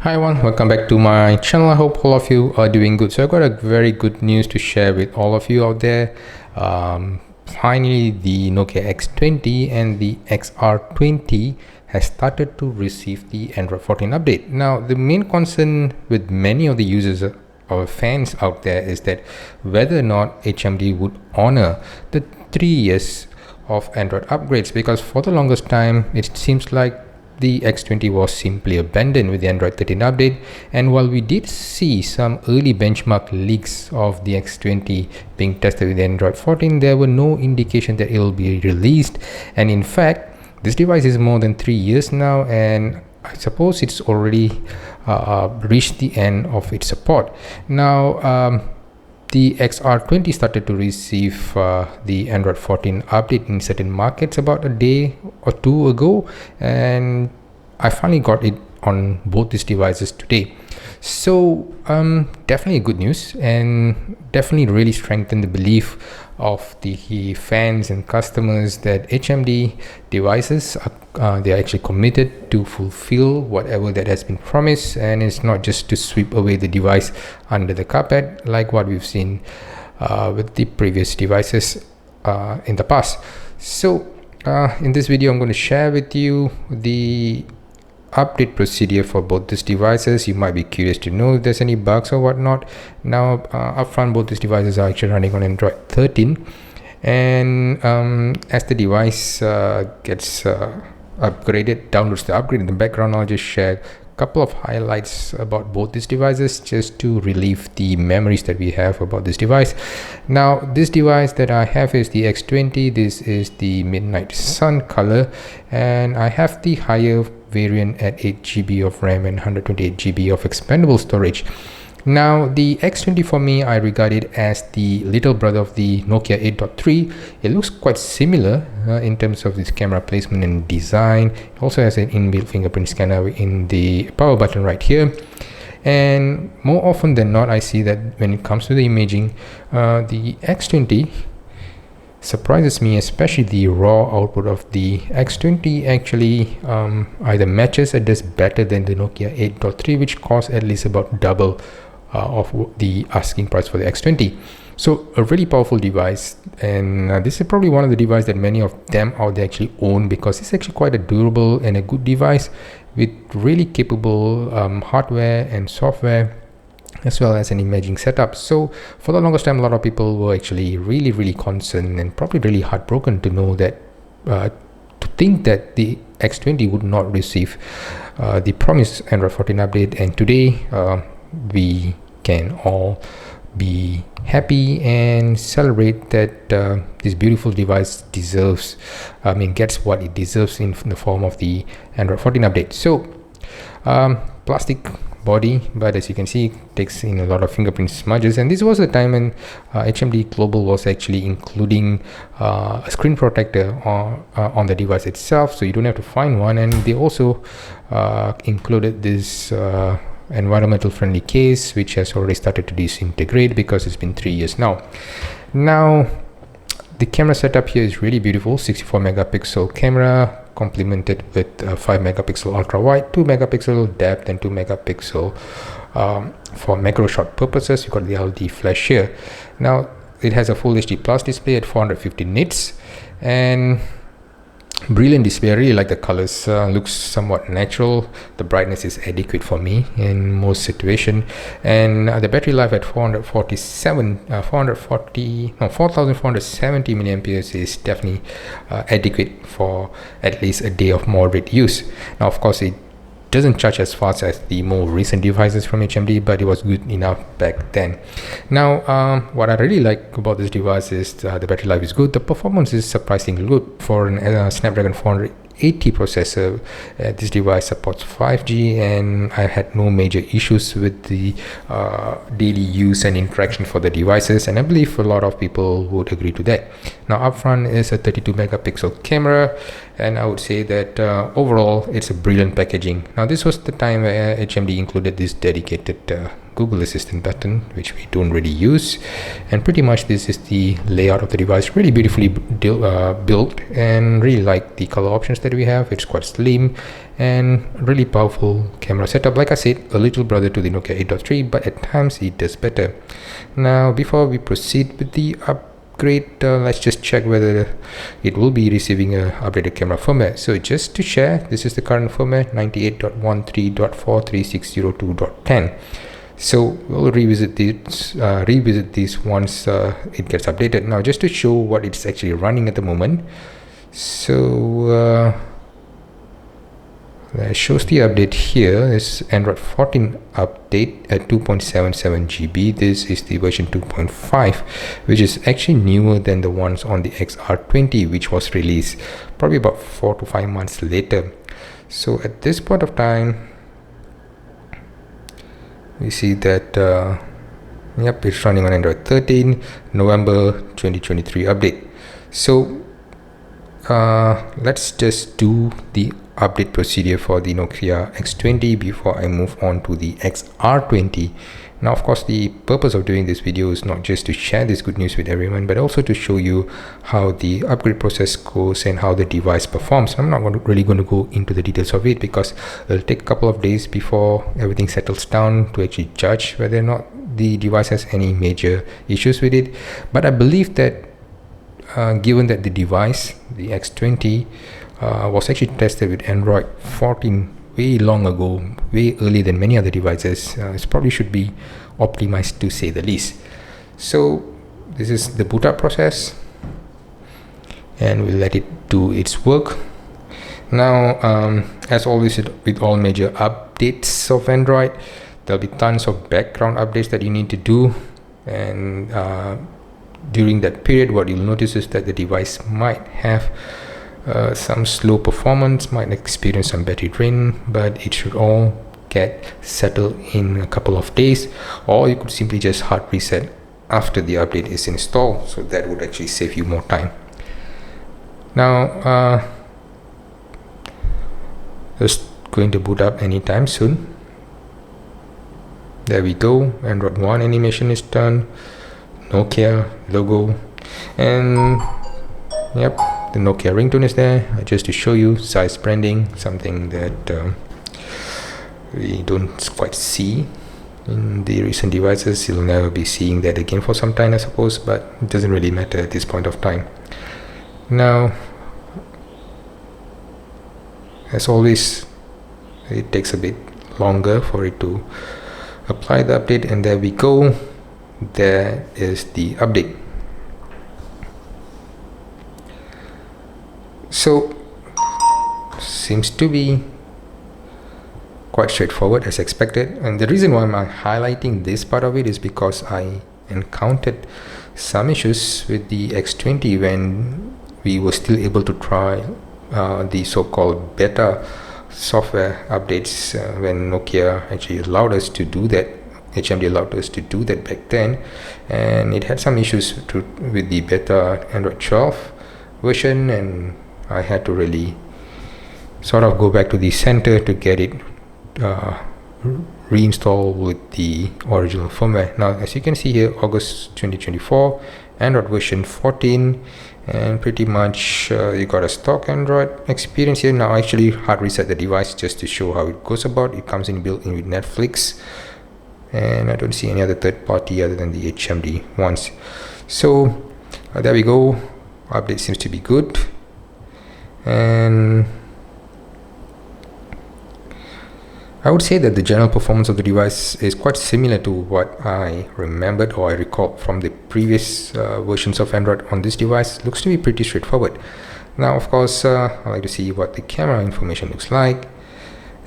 Hi everyone, welcome back to my channel. I hope all of you are doing good. So I've got a very good news to share with all of you out there. Finally, the Nokia X20 and the XR20 has started to receive the Android 14 update. Now, the main concern with many of the users or fans out there is that whether or not HMD would honor the 3 years of Android upgrades, because for the longest time it seems like the X20 was simply abandoned with the Android 13 update. And while we did see some early benchmark leaks of the X20 being tested with Android 14, there were no indication that it will be released. And in fact, this device is more than 3 years now, and I suppose it's already reached the end of its support. Now, the XR20 started to receive the Android 14 update in certain markets about a day or two ago, and I finally got it on both these devices today. So definitely good news, and definitely really strengthened the belief of the fans and customers that HMD devices they are actually committed to fulfill whatever that has been promised, and it's not just to sweep away the device under the carpet like what we've seen with the previous devices in the past. So in this video, I'm going to share with you the update procedure for both these devices. You might be curious to know if there's any bugs or whatnot. Now, upfront, both these devices are actually running on Android 13, and as the device gets upgraded, downloads the upgrade in the background, I'll just share a couple of highlights about both these devices just to relieve the memories that we have about this device. Now, this device that I have is the X20. This is the Midnight Sun color, and I have the higher variant at 8 GB of RAM and 128 GB of expandable storage. Now, the X20 for me, I regard it as the little brother of the Nokia 8.3. It looks quite similar in terms of its camera placement and design. It also has an inbuilt fingerprint scanner in the power button right here. And more often than not, I see that when it comes to the imaging, the X20 surprises me, especially the raw output of the X20 actually either matches or does better than the Nokia 8.3, which costs at least about double of the asking price for the X20. So a really powerful device, and this is probably one of the devices that many of them out there actually own, because it's actually quite a durable and a good device with really capable hardware and software, as well as an imaging setup. So for the longest time, a lot of people were actually really concerned and probably really heartbroken to know that to think that the X20 would not receive the promised Android 14 update. And today we can all be happy and celebrate that this beautiful device deserves, gets what it deserves in the form of the Android 14 update. So plastic body, but as you can see, it takes in a lot of fingerprint smudges. And this was the time when HMD Global was actually including a screen protector on the device itself, so you don't have to find one. And they also included this environmental friendly case, which has already started to disintegrate because it's been 3 years now. Now, the camera setup here is really beautiful. 64 megapixel camera complemented with 5 megapixel ultra wide, 2 megapixel depth, and 2 megapixel for macro shot purposes. You got the LED flash here. Now, it has a full HD plus display at 450 nits, and brilliant display. I really like the colors. Looks somewhat natural. The brightness is adequate for me in most situation, and the battery life at 4,470 milliamperes is definitely adequate for at least a day of moderate use. Now, of course, it doesn't charge as fast as the more recent devices from HMD, but it was good enough back then. Now, what I really like about this device is the battery life is good. The performance is surprisingly good for an Snapdragon 480 processor. This device supports 5G, and I had no major issues with the daily use and interaction for the devices, and I believe a lot of people would agree to that. Now, up front is a 32 megapixel camera, and I would say that overall it's a brilliant packaging. Now, this was the time where HMD included this dedicated Google Assistant button, which we don't really use. And pretty much this is the layout of the device, really beautifully built, and really like the color options that we have. It's quite slim and really powerful camera setup. Like I said, a little brother to the Nokia 8.3, but at times it does better. Now before we proceed with the upgrade, let's just check whether it will be receiving a updated camera firmware. So just to share, this is the current firmware 98.13.43602.10. so we'll revisit this once it gets updated. Now just to show what it's actually running at the moment, so that shows the update here. This Android 14 update at 2.77 GB. This is the version 2.5, which is actually newer than the ones on the XR20, which was released probably about 4 to 5 months later. So at this point of time, we see that yep, it's running on Android 13, November 2023 update. So let's just do the update procedure for the Nokia X20 before I move on to the XR20. Now of course, the purpose of doing this video is not just to share this good news with everyone, but also to show you how the upgrade process goes and how the device performs. I'm not really going to go into the details of it because it'll take a couple of days before everything settles down to actually judge whether or not the device has any major issues with it. But I believe that given that the device, the X20, was actually tested with Android 14 way long ago, way earlier than many other devices, it probably should be optimized to say the least. So this is the boot up process, and we'll let it do its work. Now as always with all major updates of Android, there'll be tons of background updates that you need to do, and during that period what you'll notice is that the device might have some slow performance, might experience some battery drain, but it should all get settled in a couple of days, or you could simply just hard reset after the update is installed, so that would actually save you more time. Now just going to boot up anytime soon. There we go, Android 1 animation is done, Nokia logo, and yep, the Nokia ringtone is there, just to show you size branding, something that we don't quite see in the recent devices. You'll never be seeing that again for some time, I suppose, but it doesn't really matter at this point of time. Now as always, it takes a bit longer for it to apply the update, and there we go, there is the update. So seems to be quite straightforward as expected, and the reason why I'm highlighting this part of it is because I encountered some issues with the X20 when we were still able to try the so-called beta software updates, when Nokia actually allowed us to do that. HMD allowed us to do that back then, and it had some issues with the beta Android 12 version, and I had to really sort of go back to the center to get it reinstalled with the original firmware. Now as you can see here, August 2024, Android version 14, and pretty much you got a stock Android experience here. Now I actually hard reset the device just to show how it goes about. It comes in built in with Netflix, and I don't see any other third party other than the HMD ones. So there we go, update seems to be good, and I would say that the general performance of the device is quite similar to what I remembered or I recall from the previous versions of Android on this device. Looks to be pretty straightforward. Now of course I like to see what the camera information looks like,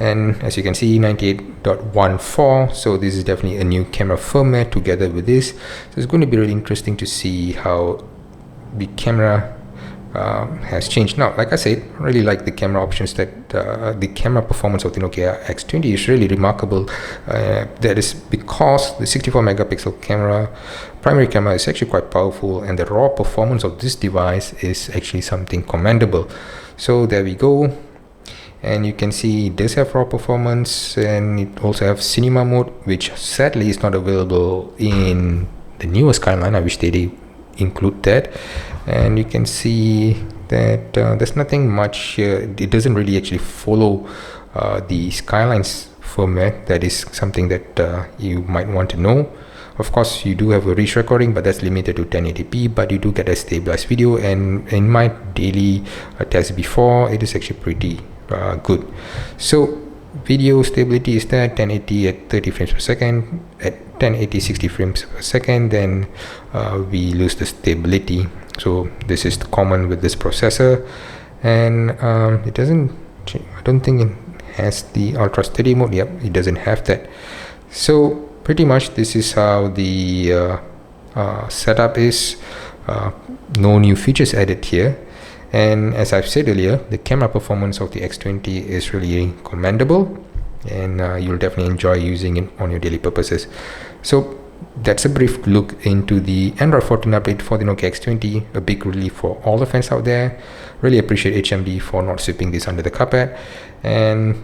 and as you can see, 98.14, so this is definitely a new camera firmware together with this. So it's going to be really interesting to see how the camera has changed. Now like I said, I really like the camera options that the camera performance of the Nokia X20 is really remarkable. That is because the 64 megapixel primary camera is actually quite powerful, and the raw performance of this device is actually something commendable. So there we go, and you can see it does have raw performance, and it also have cinema mode, which sadly is not available in the newer Skyline. I wish they include that. And you can see that there's nothing much here. It doesn't really actually follow the Skyline's firmware. That is something that you might want to know. Of course, you do have a rich recording, but that's limited to 1080p, but you do get a stabilized video, and in my daily test before, it is actually pretty good. So video stability is there, 1080 at 30 frames per second, at 1080 60 frames per second, then we lose the stability. So this is common with this processor, and it doesn't, I don't think it has the ultra steady mode. Yep, it doesn't have that. So pretty much this is how the setup is. No new features added here, and as I've said earlier, the camera performance of the X20 is really commendable, and you'll definitely enjoy using it on your daily purposes. So that's a brief look into the Android 14 update for the Nokia X20, a big relief for all the fans out there. Really appreciate HMD for not sweeping this under the carpet, and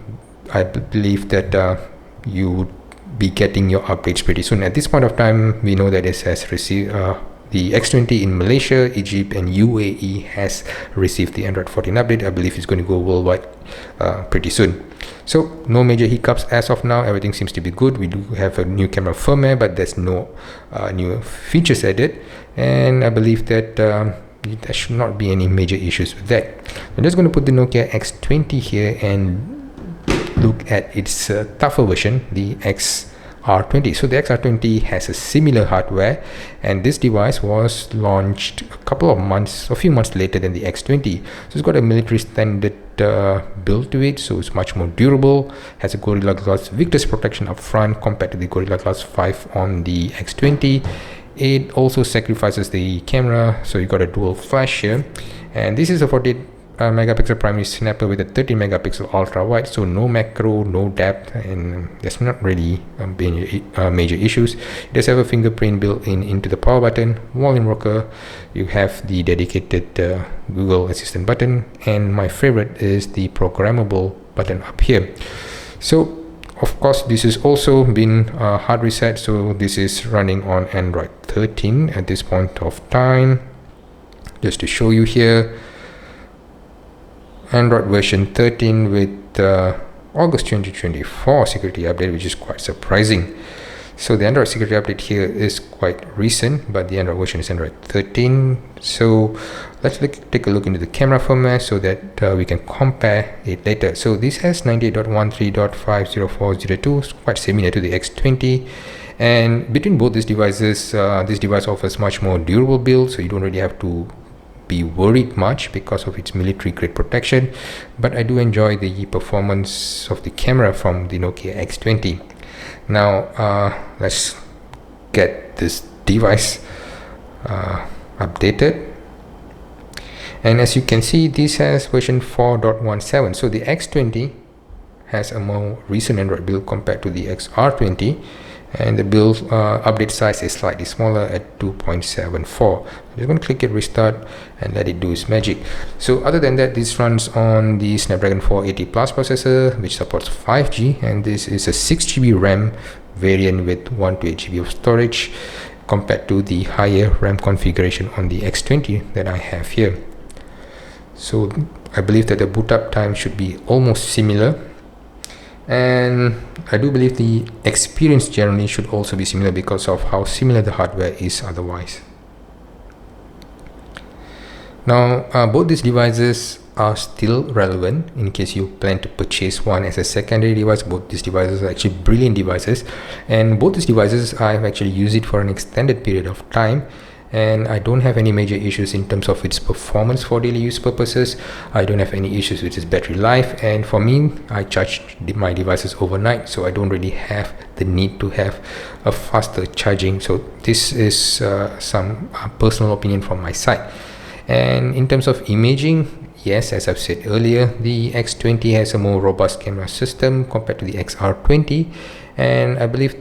I believe that you would be getting your updates pretty soon. At this point of time, we know that it has received the X20 in Malaysia, Egypt and UAE has received the Android 14 update. I believe it's going to go worldwide pretty soon. So no major hiccups as of now. Everything seems to be good. We do have a new camera firmware, but there's no new features added, and I believe that there should not be any major issues with that. I'm just going to put the Nokia X20 here and look at its tougher version, the XR20. So the XR20 has a similar hardware, and this device was launched a few months later than the X20. So it's got a military standard build to it, so it's much more durable, has a Gorilla Glass Victus protection up front compared to the Gorilla Glass 5 on the X20. It also sacrifices the camera, so you got a dual flash here, and this is a 48 megapixel primary snapper with a 13 megapixel ultra wide, so no macro, no depth, and there's not really major issues. It does have a fingerprint built into the power button, volume rocker. You have the dedicated Google Assistant button, and my favorite is the programmable button up here. So of course this is also been hard reset, so this is running on Android 13 at this point of time. Just to show you here, Android version 13 with August 2024 security update, which is quite surprising. So the Android security update here is quite recent, but the Android version is Android 13. So let's take a look into the camera firmware so that we can compare it later. So this has 98.13.50402, quite similar to the X20. And between both these devices, this device offers much more durable build, so you don't really have to be worried much because of its military grade protection. But I do enjoy the performance of the camera from the Nokia X20. Now let's get this device updated, and as you can see, this has version 4.17. so the X20 has a more recent Android build compared to the XR20, and the build update size is slightly smaller at 2.74. I'm just going to click it restart and let it do its magic. So other than that, this runs on the Snapdragon 480 Plus processor, which supports 5G, and this is a 6GB RAM variant with 128GB of storage compared to the higher RAM configuration on the X20 that I have here. So I believe that the boot up time should be almost similar, and I do believe the experience generally should also be similar because of how similar the hardware is otherwise. Now both these devices are still relevant in case you plan to purchase one as a secondary device. Both these devices are actually brilliant devices, and both these devices I've actually used it for an extended period of time, and I don't have any major issues in terms of its performance for daily use purposes. I don't have any issues with its battery life, and for me, I charge my devices overnight, so I don't really have the need to have a faster charging. So this is some personal opinion from my side. And in terms of imaging, yes, as I've said earlier, the X20 has a more robust camera system compared to the XR20, and I believe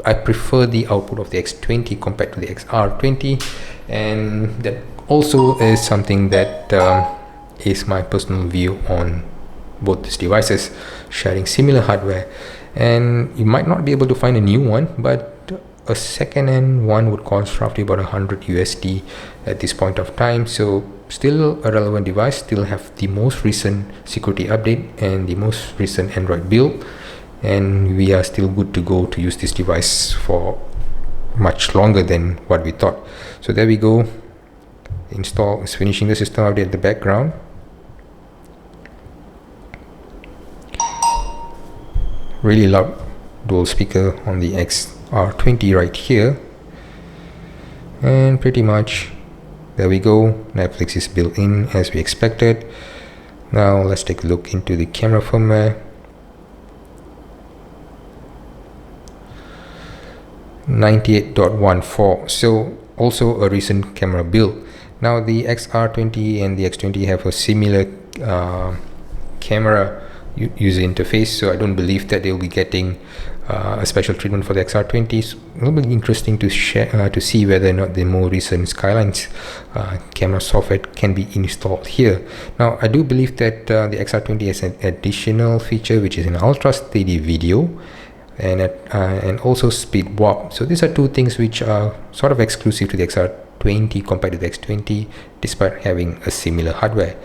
I prefer the output of the X20 compared to the XR20, and that also is something that is my personal view on both these devices sharing similar hardware, and you might not be able to find a new one, but a second-hand one would cost roughly about 100 USD at this point of time. So still a relevant device, still have the most recent security update and the most recent Android build, and we are still good to go to use this device for much longer than what we thought. So there we go. Install is finishing the system update in the background. Really loud dual speaker on the XR20 right here, and pretty much there we go. Netflix is built in as we expected. Now let's take a look into the camera firmware. 98.14, so also a recent camera build. Now the XR20 and the X20 have a similar camera user interface, so I don't believe that they'll be getting a special treatment for the XR20. It's a little bit interesting to share to see whether or not the more recent Skylines camera software can be installed here. Now I do believe that the XR20 has an additional feature, which is an ultra steady video and also speed warp. So these are two things which are sort of exclusive to the XR20 compared to the X20, despite having a similar hardware.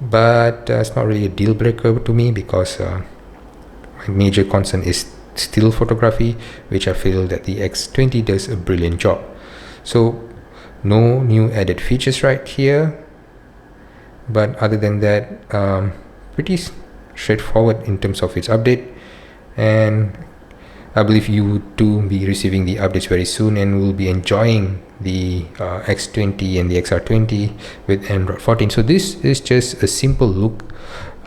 But it's not really a deal breaker to me, because my major concern is still photography, which I feel that the X20 does a brilliant job. So no new added features right here, but other than that, pretty straightforward in terms of its update, and I believe you too be receiving the updates very soon, and will be enjoying the X20 and the XR20 with Android 14. So this is just a simple look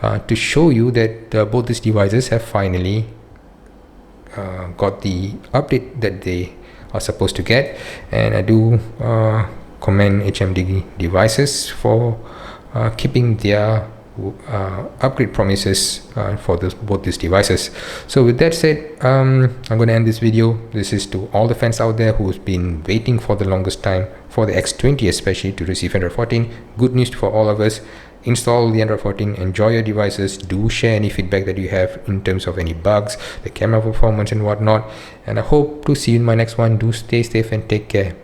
to show you that both these devices have finally got the update that they are supposed to get, and I do commend HMD devices for keeping their upgrade promises for both these devices. So with that said, I'm going to end this video. This is to all the fans out there who's been waiting for the longest time for the X20 especially to receive Android 14. Good news for all of us. Install the Android 14, enjoy your devices, do share any feedback that you have in terms of any bugs, the camera performance and whatnot, and I hope to see you in my next one. Do stay safe and take care.